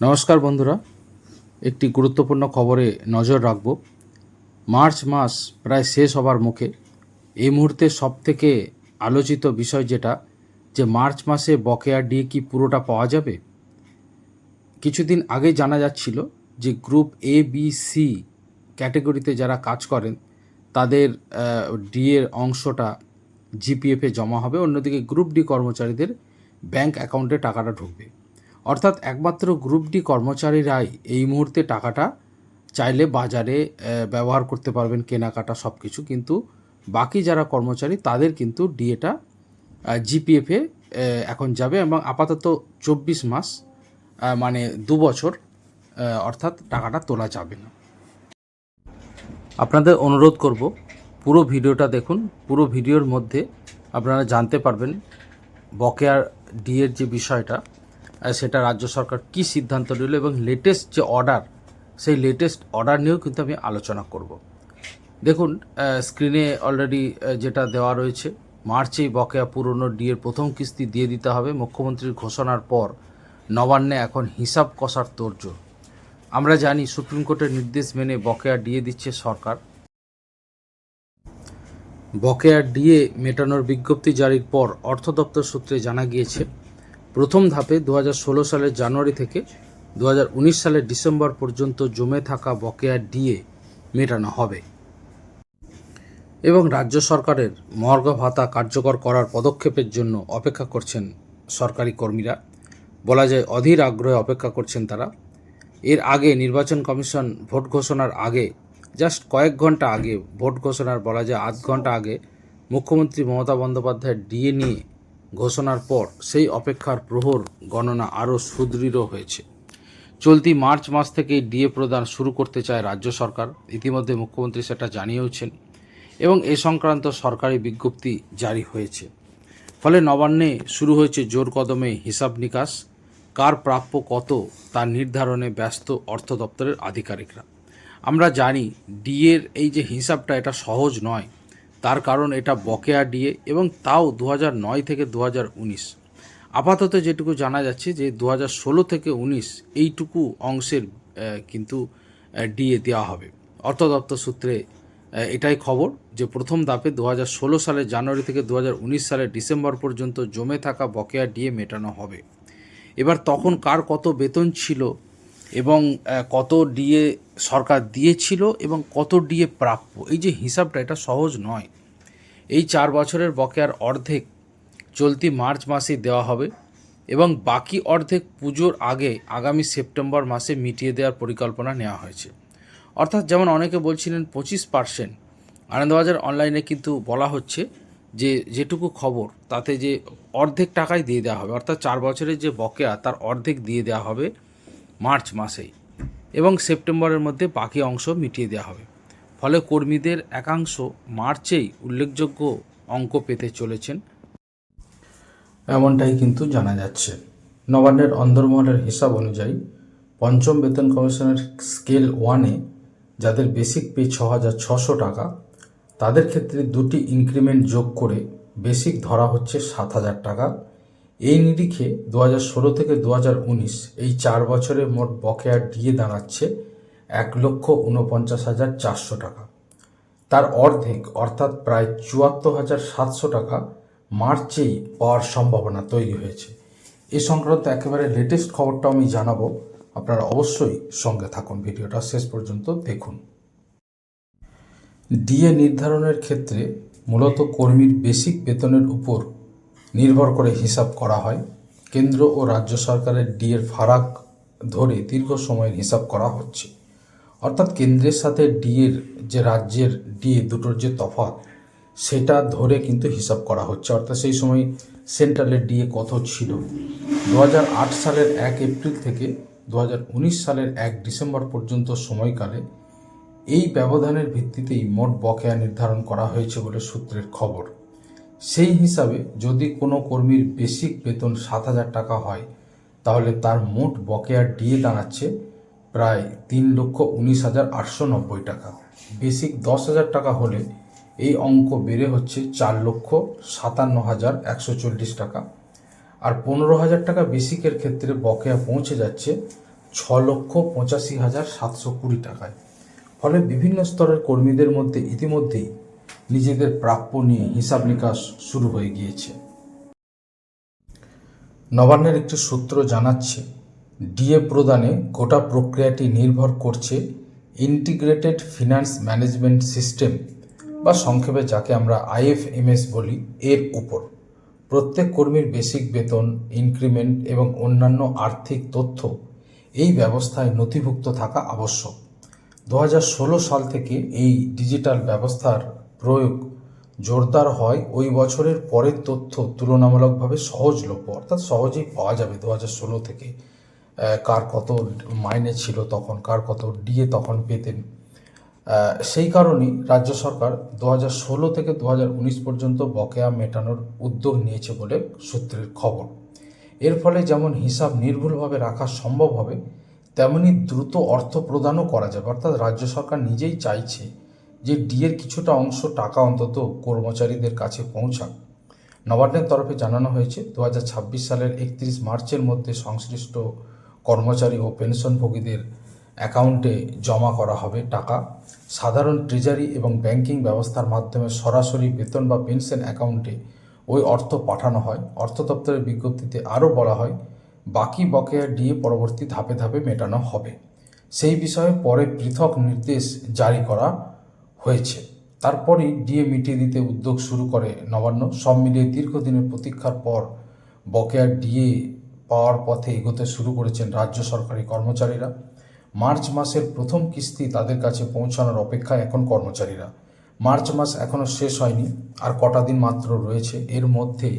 নমস্কার বন্ধুরা, একটি গুরুত্বপূর্ণ খবরে নজর রাখব। মার্চ মাস প্রায় শেষ হবার মুখে। এই মুহূর্তে সবথেকে আলোচিত বিষয় যেটা, যে মার্চ মাসে বকেয়া ডিএ কি পুরোটা পাওয়া যাবে। কিছুদিন আগে জানা যাচ্ছিল যে গ্রুপ এ বি সি ক্যাটেগরিতে যারা কাজ করেন তাদের ডিএর অংশটা জিপিএফে জমা হবে, অন্যদিকে গ্রুপ ডি কর্মচারীদের ব্যাংক অ্যাকাউন্টে টাকাটা ঢুকবে। অর্থাৎ একমাত্র গ্রুপ ডি কর্মচারীরাই এই মুহূর্তে টাকাটা চাইলে বাজারে ব্যবহার করতে পারবেন, কেনাকাটা সব কিছু। কিন্তু বাকি যারা কর্মচারী তাদের কিন্তু ডিএটা জিপিএফে এখন যাবে, এবং আপাতত 24 মাস মানে 2 বছর অর্থাৎ টাকাটা তোলা যাবে না। আপনাদের অনুরোধ করব পুরো ভিডিওটা দেখুন। পুরো ভিডিওর মধ্যে আপনারা জানতে পারবেন বকেয়ার ডিএর যে বিষয়টা, সেটা রাজ্য সরকার কী সিদ্ধান্ত নিল, এবং লেটেস্ট যে অর্ডার, সেই লেটেস্ট অর্ডার নিয়েও কিন্তু আমি আলোচনা করব। দেখুন, স্ক্রিনে অলরেডি যেটা দেওয়া রয়েছে, মার্চেই বকেয়া পুরনো ডিএর প্রথম কিস্তি দিয়ে দিতে হবে। মুখ্যমন্ত্রীর ঘোষণার পর নবান্নে এখন হিসাব কষার তোড়জোড়। আমরা জানি সুপ্রিম কোর্টের নির্দেশ মেনে বকেয়া ডিএ দিচ্ছে সরকার। বকেয়া ডিএ মেটানোর বিজ্ঞপ্তি জারির পর অর্থ দপ্তর সূত্রে জানা গিয়েছে, প্রথম ধাপে 2016 সালের জানুয়ারি থেকে 2019 সালের ডিসেম্বর পর্যন্ত জমে থাকা বকেয়া ডিএ মেটানো হবে, এবং রাজ্য সরকারের মহার্ঘ ভাতা কার্যকর করার পদক্ষেপের জন্য অপেক্ষা করছেন সরকারি কর্মীরা। বলা যায় অধীর আগ্রহে অপেক্ষা করছেন তারা। এর আগে নির্বাচন কমিশন ভোট ঘোষণার আগে, জাস্ট কয়েক ঘন্টা আগে, ভোট ঘোষণার বলা যায় আধ ঘন্টা আগে, মুখ্যমন্ত্রী মমতা বন্দ্যোপাধ্যায়ের ডিএ নিয়ে ঘোষণার পর সেই অপেক্ষার প্রহর গণনা আরও সুদৃঢ় হয়েছে। চলতি মার্চ মাস থেকেই ডিএ প্রদান শুরু করতে চায় রাজ্য সরকার। ইতিমধ্যে মুখ্যমন্ত্রী সেটা জানিয়েওছেন, এবং এ সংক্রান্ত সরকারি বিজ্ঞপ্তি জারি হয়েছে। ফলে নবান্নে শুরু হয়েছে জোর কদমে হিসাব নিকাশ। কার প্রাপ্য কত তা নির্ধারণে ব্যস্ত অর্থ দপ্তরের আধিকারিকরা। আমরা জানি ডিএর এই যে হিসাবটা, এটা সহজ নয়। তার কারণ এটা বকেয়া ডিএ, এবং তাও 2009 থেকে 2019। আপাতত যেটুকু জানা যাচ্ছে যে 2016 থেকে 19 এইটুকু অংশের কিন্তু ডিএ দেওয়া হবে। অর্থ দপ্তর সূত্রে এটাই খবর যে প্রথম ধাপে 2016 সালের জানুয়ারি থেকে 2019 সালের ডিসেম্বর পর্যন্ত জমে থাকা বকেয়া ডিএ মেটানো হবে। এবার তখন কার কত বেতন ছিল, এবং কত ডিএ সরকার দিয়েছিল, এবং কত ডিএ প্রাপ্য, এই যে হিসাবটা, এটা সহজ নয়। এই 4 বছরের বকেয়ার অর্ধেক চলতি মার্চ মাসেই দেওয়া হবে, এবং বাকি অর্ধেক পুজোর আগে আগামী সেপ্টেম্বর মাসে মিটিয়ে দেওয়ার পরিকল্পনা নেওয়া হয়েছে। অর্থাৎ যেমন অনেকে বলছিলেন 25%, আনন্দবাজার অনলাইনে কিন্তু বলা হচ্ছে যে যেটুকু খবর তাতে যে অর্ধেক টাকাই দিয়ে দেওয়া হবে, অর্থাৎ 4 বছরের যে বকেয়া তার অর্ধেক দিয়ে দেওয়া হবে মার্চ মাসেই, এবং সেপ্টেম্বরের মধ্যে বাকি অংশ মিটিয়ে দেওয়া হবে। ফলে কর্মীদের একাংশ মার্চেই উল্লেখযোগ্য অঙ্ক পেতে চলেছেন, এমনটাই কিন্তু জানা যাচ্ছে। নবান্নের অন্দরমহলের হিসাব অনুযায়ী পঞ্চম বেতন কমিশনের স্কেল 1-এ যাদের বেসিক পে 6,600 টাকা, তাদের ক্ষেত্রে 2টি ইনক্রিমেন্ট যোগ করে বেসিক ধরা হচ্ছে 7,000 টাকা। এই নিরিখে 2016 থেকে 2019 এই 4 বছরে মোট বকেয়া ডিএ দাঁড়াচ্ছে 1,49,400 টাকা। তার অর্ধেক অর্থাৎ প্রায় 74,700 টাকা মার্চেই পাওয়ার সম্ভাবনা তৈরি হয়েছে। এ সংক্রান্ত একেবারে লেটেস্ট খবরটা আমি জানাবো, আপনারা অবশ্যই সঙ্গে থাকুন, ভিডিওটা শেষ পর্যন্ত দেখুন। ডিএ নির্ধারণের ক্ষেত্রে মূলত কর্মীর বেসিক বেতনের উপর নির্ভর করে হিসাব করা হয়। কেন্দ্র ও রাজ্য সরকারের ডিএর ফারাক ধরে দীর্ঘ সময়ের হিসাব করা হচ্ছে। অর্থাৎ কেন্দ্রের সাথে ডিএর যে রাজ্যের ডিএ দুটোর যে তফাৎ, সেটা ধরে কিন্তু হিসাব করা হচ্ছে। অর্থাৎ সেই সময় সেন্ট্রালের ডিএ কত ছিল। 2008 সালের 1 এপ্রিল থেকে 2019 সালের 1 ডিসেম্বর পর্যন্ত সময়কালে এই ব্যবধানের ভিত্তিতেই মোট বকেয়া নির্ধারণ করা হয়েছে বলে সূত্রের খবর। সেই হিসাবে যদি কোনো কর্মীর বেসিক বেতন 7,000 টাকা হয়, তাহলে তার মোট বকেয়া ডিএ দাঁড়াচ্ছে প্রায় 3,19,890 টাকা। বেসিক 10,000 টাকা হলে এই অঙ্ক বেড়ে হচ্ছে 4,57,140 টাকা। আর 15,000 টাকা বেসিকের ক্ষেত্রে বকেয়া পৌঁছে যাচ্ছে 6,85,720 টাকায়। ফলে বিভিন্ন স্তরের কর্মীদের মধ্যে ইতিমধ্যেই নিজেদের প্রাপ্য নিয়ে হিসাব নিকাশ শুরু হয়ে গিয়েছে। নবান্নের একটি সূত্র জানাচ্ছে, ডিএ প্রদানে গোটা প্রক্রিয়াটি নির্ভর করছে ইন্টিগ্রেটেড ফিনান্স ম্যানেজমেন্ট সিস্টেম বা সংক্ষেপে যাকে আমরা IFMS বলি এর উপর। প্রত্যেক কর্মীর বেসিক বেতন, ইনক্রিমেন্ট এবং অন্যান্য আর্থিক তথ্য এই ব্যবস্থায় নথিভুক্ত থাকা আবশ্যক। 2016 সাল থেকে এই ডিজিটাল ব্যবস্থার প্রয়োগ জোরদার হয়। ওই বছরের পরের তথ্য তুলনামূলকভাবে সহজলভ্য, অর্থাৎ সহজেই পাওয়া যাবে 2016 থেকে। কার কত মাইনে ছিল তখন, কার কত ডিএ তখন পেতেন। সেই কারণেই রাজ্য সরকার 2016 থেকে 2019 পর্যন্ত বকেয়া মেটানোর উদ্যোগ নিয়েছে বলে সূত্রের খবর। এর ফলে যেমন হিসাব নির্ভুলভাবে রাখা সম্ভব হবে, তেমনি দ্রুত অর্থ প্রদানও করা যাবে। অর্থাৎ রাজ্য সরকার নিজেই চাইছে যে ডিএর কিছুটা অংশ টাকা অন্তত কর্মচারীদের কাছে পৌঁছাক। নবান্নের তরফে জানানো হয়েছে 2026 সালের 31 মার্চের মধ্যে সংশ্লিষ্ট কর্মচারী ও পেনশনভোগীদের অ্যাকাউন্টে জমা করা হবে টাকা। সাধারণ ট্রেজারি এবং ব্যাংকিং ব্যবস্থার মাধ্যমে সরাসরি বেতন বা পেনশন অ্যাকাউন্টে ওই অর্থ পাঠানো হয়। অর্থ দপ্তরের বিজ্ঞপ্তিতে আরও বলা হয়, বাকি বকেয়া ডিএ পরবর্তী ধাপে ধাপে মেটানো হবে। সেই বিষয়ে পরে পৃথক নির্দেশ জারি করা হয়েছে। তারপরই ডিএ মিটিয়ে দিতে উদ্যোগ শুরু করে নবান্ন। সব মিলিয়ে দীর্ঘদিনের প্রতীক্ষার পর বকেয়া ডিএ পাওয়ার পথে এগোতে শুরু করেছেন রাজ্য সরকারি কর্মচারীরা। মার্চ মাসের প্রথম কিস্তি তাদের কাছে পৌঁছানোর অপেক্ষায় এখন কর্মচারীরা। মার্চ মাস এখনও শেষ হয়নি, আর কটা দিন মাত্র রয়েছে। এর মধ্যে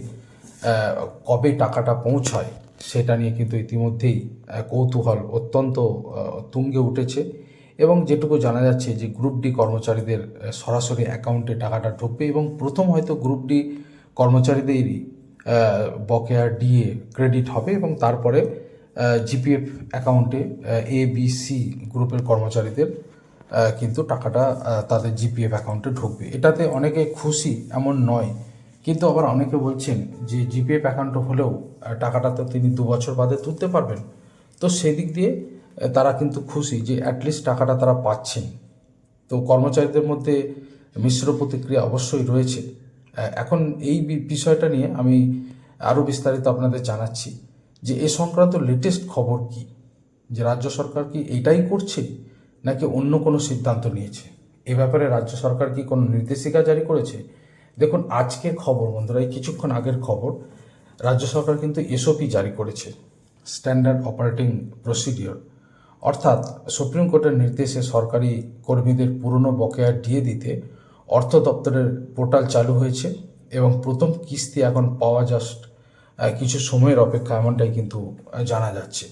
কবে টাকাটা পৌঁছায় সেটা নিয়ে কিন্তু ইতিমধ্যেই কৌতূহল অত্যন্ত তুঙ্গে উঠেছে। এবং যেটুকু জানা যাচ্ছে যে গ্রুপ ডি কর্মচারীদের সরাসরি অ্যাকাউন্টে টাকাটা ঢুকবে এবং প্রথম হয়তো গ্রুপ ডি কর্মচারীদেরই বকেয়া ডিএ ক্রেডিট হবে এবং তারপরে জিপিএফ অ্যাকাউন্টে ABC গ্রুপের কর্মচারীদের কিন্তু টাকাটা তাদের জিপিএফ অ্যাকাউন্টে ঢুকবে। এটাতে অনেকে খুশি এমন নয়, কিন্তু আবার অনেকে বলছেন যে জিপিএফ অ্যাকাউন্ট হলেও টাকাটা তো তিনি 2 বছর বাদে তুলতে পারবেন। তো সেদিক দিয়ে তারা কিন্তু খুশি যে অ্যাটলিস্ট টাকাটা তারা পাচ্ছেন। তো কর্মচারীদের মধ্যে মিশ্র প্রতিক্রিয়া অবশ্যই রয়েছে। এখন এই বিষয়টা নিয়ে আমি আরও বিস্তারিত আপনাদের জানাচ্ছি যে এ সংক্রান্ত লেটেস্ট খবর কি, যে রাজ্য সরকার কি এটাই করছে নাকি অন্য কোনো সিদ্ধান্ত নিয়েছে। এ ব্যাপারে রাজ্য সরকার কি কোনো নির্দেশিকা জারি করেছে? দেখুন, আজকের খবর বন্ধুরা, এই কিছুক্ষণ আগের খবর, রাজ্য সরকার কিন্তু SOP জারি করেছে, স্ট্যান্ডার্ড অপারেটিং প্রসিডিওর। অর্থাৎ সুপ্রিম কোর্টের নির্দেশে সরকারি কর্মীদের পুরনো বকেয়া ডিএ দিতে অর্থ দপ্তরের পোর্টাল চালু হয়েছে এবং প্রথম কিস্তি এখন পাওয়া জাস্ট কিছু সময়ের অপেক্ষা, এমনটাই কিন্তু জানা যাচ্ছে।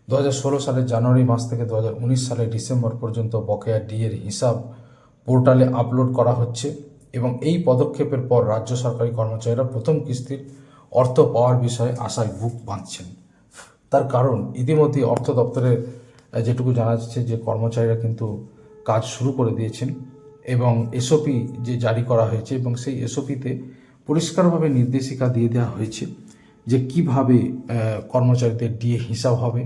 2016 সালের জানুয়ারি মাস থেকে 2019 সালের ডিসেম্বর পর্যন্ত বকেয়া ডিএর হিসাব পোর্টালে আপলোড করা হচ্ছে এবং এই পদক্ষেপের পর রাজ্য সরকারি কর্মচারীরা প্রথম কিস্তির অর্থ পাওয়ার বিষয়ে আশায় বুক বাঁধছেন। তার কারণ ইতিমধ্যেই অর্থ দপ্তরের যেটুকু জানা যাচ্ছে যে কর্মচারীরা কিন্তু কাজ শুরু করে দিয়েছেন এবং SOP যে জারি করা হয়েছে এবং সেই SOPতে পরিষ্কারভাবে নির্দেশিকা দিয়ে দেওয়া হয়েছে যে কিভাবে কর্মচারীদের ডিএ হিসাব হবে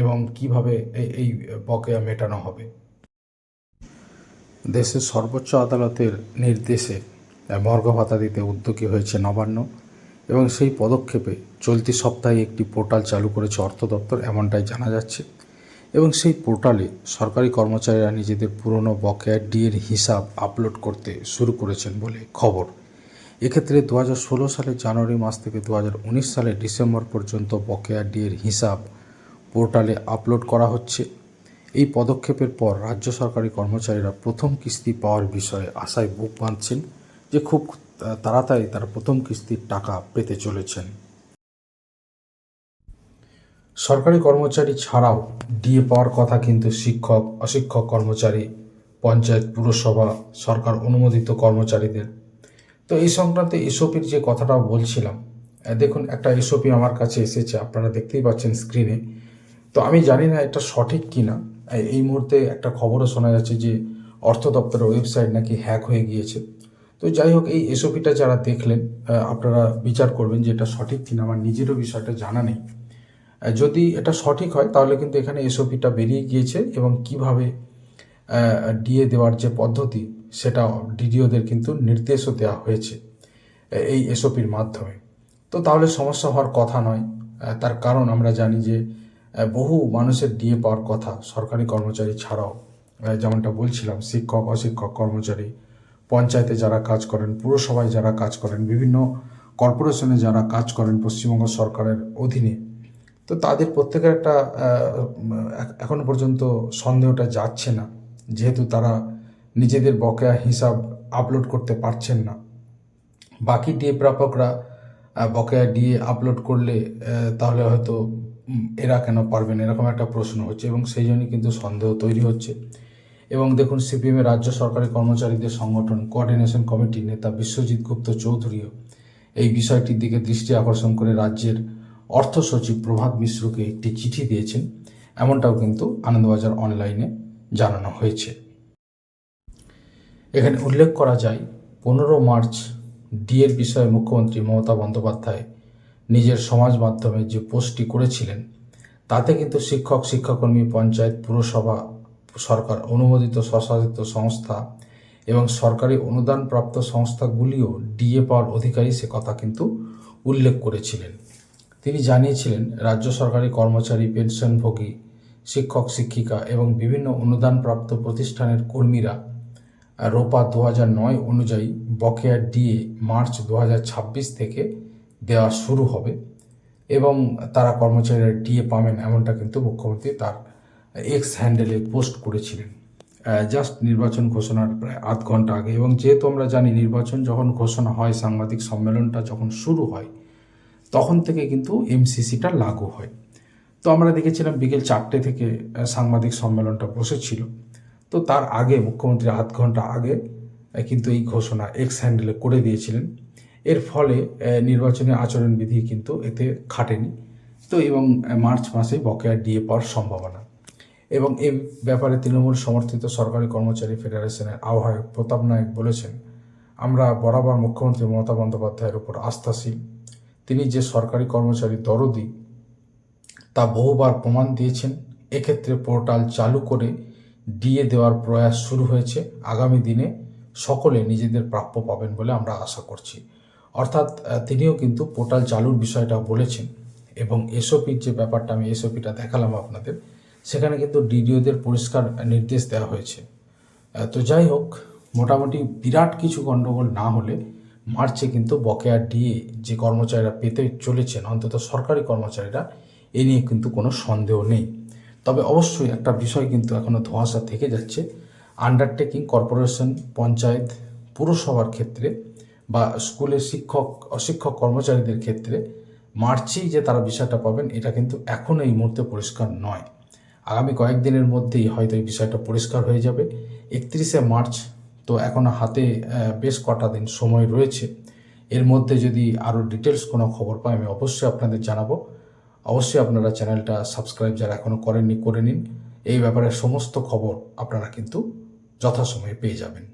এবং কিভাবে এই বকেয়া মেটানো হবে। দেশের সর্বোচ্চ আদালতের নির্দেশে মর্গ ভাতা দিতে উদ্যোগী হয়েছে নবান্ন এবং সেই পদক্ষেপে চলতি সপ্তাহে একটি পোর্টাল চালু করেছে অর্থ দপ্তর, এমনটাই জানা যাচ্ছে। এবং সেই পোর্টালে সরকারি কর্মচারীরা নিজেদের পুরনো বকেয়া ডিএর হিসাব আপলোড করতে শুরু করেছেন বলে খবর। এক্ষেত্রে 2016 সালের জানুয়ারি মাস থেকে 2019 সালের ডিসেম্বর পর্যন্ত বকেয়া ডিএর হিসাব পোর্টালে আপলোড করা হচ্ছে। এই পদক্ষেপের পর রাজ্য সরকারি কর্মচারীরা প্রথম কিস্তি পাওয়ার বিষয়ে আশায় বুক বাঁধছেন যে খুব তাড়াতাড়ি তারা প্রথম কিস্তির টাকা পেতে চলেছেন। সরকারি কর্মচারী ছাড়াও ডিএ পাওয়ার কথা কিন্তু শিক্ষক, অশিক্ষক কর্মচারী, পঞ্চায়েত, পুরসভা, সরকার অনুমোদিত কর্মচারীদের। তো এই সংক্রান্তে SOPর যে কথাটা বলছিলাম, দেখুন একটা SOP আমার কাছে এসেছে, আপনারা দেখতেই পাচ্ছেন স্ক্রিনে। তো আমি জানি না এটা সঠিক কিনা। এই মুহূর্তে একটা খবরও শোনা যাচ্ছে যে অর্থ দপ্তরের ওয়েবসাইট নাকি হ্যাক হয়ে গিয়েছে। তো যাই হোক, এই SOPটা যারা দেখলেন আপনারা বিচার করবেন যে এটা সঠিক কিনা। আমার নিজেরও বিষয়টা জানা নেই। যদি এটা সঠিক হয় তাহলে কিন্তু এখানে এসওপিটা বেরিয়ে গিয়েছে এবং কিভাবে ডিএ দেওয়ার যে পদ্ধতি সেটা ডিডিওদের কিন্তু নির্দেশও দেওয়া হয়েছে এই এসওপির মাধ্যমে। তো তাহলে সমস্যা হওয়ার কথা নয়। তার কারণ আমরা জানি যে বহু মানুষের ডিএ পাওয়ার কথা সরকারি কর্মচারী ছাড়াও, যেমনটা বলছিলাম শিক্ষক, অশিক্ষক কর্মচারী, পঞ্চায়েতে যারা কাজ করেন, পুরসভায় যারা কাজ করেন, বিভিন্ন কর্পোরেশনে যারা কাজ করেন পশ্চিমবঙ্গ সরকারের অধীনে, তো তাদের প্রত্যেকের একটা এখনো পর্যন্ত সন্দেহটা যাচ্ছে না, যেহেতু তারা নিজেদের বকেয়া হিসাব আপলোড করতে পারছেন না। বাকি ডিএ প্রাপকরা বকেয়া ডিএ আপলোড করলে তাহলে হয়তো এরা কেন পারবেন, এরকম একটা প্রশ্ন হচ্ছে এবং সেই জন্যই কিন্তু সন্দেহ তৈরি হচ্ছে। এবং দেখুন সিপিএমের রাজ্য সরকারি কর্মচারীদের সংগঠন কোঅর্ডিনেশন কমিটির নেতা বিশ্বজিৎ গুপ্ত চৌধুরীও এই বিষয়টির দিকে দৃষ্টি আকর্ষণ করে রাজ্যের অর্থ সচিব প্রভাত মিশ্রকে একটি চিঠি দিয়েছেন, এমনটাও কিন্তু আনন্দবাজার অনলাইনে জানানো হয়েছে। এখানে উল্লেখ করা যায় 15 মার্চ ডিএর বিষয়ে মুখ্যমন্ত্রী মমতা বন্দ্যোপাধ্যায় নিজের সমাজ মাধ্যমে যে পোস্টটি করেছিলেন তাতে কিন্তু শিক্ষক, শিক্ষাকর্মী, পঞ্চায়েত, পুরসভা, সরকার অনুমোদিত স্বশাসিত সংস্থা এবং সরকারি অনুদানপ্রাপ্ত সংস্থাগুলিও ডিএ পাওয়ার অধিকারী সে কথা কিন্তু উল্লেখ করেছিলেন। তিনি জানিয়েছিলেন রাজ্য সরকারি কর্মচারী, পেনশনভোগী, শিক্ষক, শিক্ষিকা এবং বিভিন্ন অনুদানপ্রাপ্ত প্রতিষ্ঠানের কর্মীরা রোপা 2009 অনুযায়ী বকেয়া ডিএ মার্চ 2026 থেকে দেওয়া শুরু হবে এবং তারা কর্মচারীরা ডিএ পাবেন, এমনটা কিন্তু মুখ্যমন্ত্রী তার এক্স হ্যান্ডেলে পোস্ট করেছিলেন জাস্ট নির্বাচন ঘোষণার প্রায় আধ ঘন্টা আগে। এবং যেহেতু আমরা জানি নির্বাচন যখন ঘোষণা হয়, সাংবাদিক সম্মেলনটা যখন শুরু হয় তখন থেকে কিন্তু এমসিসিটা লাগু হয়। তো আমরা দেখেছিলাম বিকেল 4টে থেকে সাংবাদিক সম্মেলনটা বসেছিল। তো তার আগে মুখ্যমন্ত্রী আধ ঘন্টা আগে কিন্তু এই ঘোষণা এক্স হ্যান্ডেলে করে দিয়েছিলেন। এর ফলে নির্বাচনী আচরণবিধি কিন্তু এতে খাটেনি। তো এবং মার্চ মাসেই বকেয়া ডিএ পাওয়ার সম্ভাবনা। এবং এই ব্যাপারে তৃণমূল সমর্থিত সরকারি কর্মচারী ফেডারেশনের আহ্বায়ক প্রতাপ নায়ক বলেছেন, আমরা বরাবর মুখ্যমন্ত্রী মমতা বন্দ্যোপাধ্যায়ের উপর আস্থাশীল। তিনি যে সরকারি কর্মচারী দরদি তা বহুবার প্রমাণ দিয়েছেন। এক্ষেত্রে পোর্টাল চালু করে ডিএ দেওয়ার প্রয়াস শুরু হয়েছে। আগামী দিনে সকলে নিজেদের প্রাপ্য পাবেন বলে আমরা আশা করছি। অর্থাৎ তিনিও কিন্তু পোর্টাল চালুর বিষয়টা বলেছেন এবং এসওপির যে ব্যাপারটা, আমি এসওপিটা দেখালাম আপনাদের, সেখানে কিন্তু ডিডিওদের পরিষ্কার নির্দেশ দেওয়া হয়েছে। তো যাই হোক, মোটামুটি বিরাট কিছু গণ্ডগোল না হলে মার্চে কিন্তু বকেয়া ডিএ যে কর্মচারীরা পেতে চলেছেন, অন্তত সরকারি কর্মচারীরা, এ নিয়ে কিন্তু কোনো সন্দেহ নেই। তবে অবশ্যই একটা বিষয় কিন্তু এখনও ধোঁয়াশা থেকে যাচ্ছে, আন্ডারটেকিং, কর্পোরেশন, পঞ্চায়েত, পুরসভার ক্ষেত্রে বা স্কুলের শিক্ষক, অশিক্ষক কর্মচারীদের ক্ষেত্রে মার্চেই যে তারা বিষয়টা পাবেন এটা কিন্তু এখনও এই মুহূর্তে পরিষ্কার নয়। আগামী কয়েকদিনের মধ্যেই হয়তো এই বিষয়টা পরিষ্কার হয়ে যাবে। 31শে মার্চ, তো এখনও হাতে বেশ কটা দিন সময় রয়েছে। এর মধ্যে যদি আরও ডিটেলস কোনো খবর পাই আমি অবশ্যই আপনাদের জানাবো। অবশ্যই আপনারা চ্যানেলটা সাবস্ক্রাইব যারা এখনও করেননি করে নিন। এই ব্যাপারে সমস্ত খবর আপনারা কিন্তু যথাসময়ে পেয়ে যাবেন।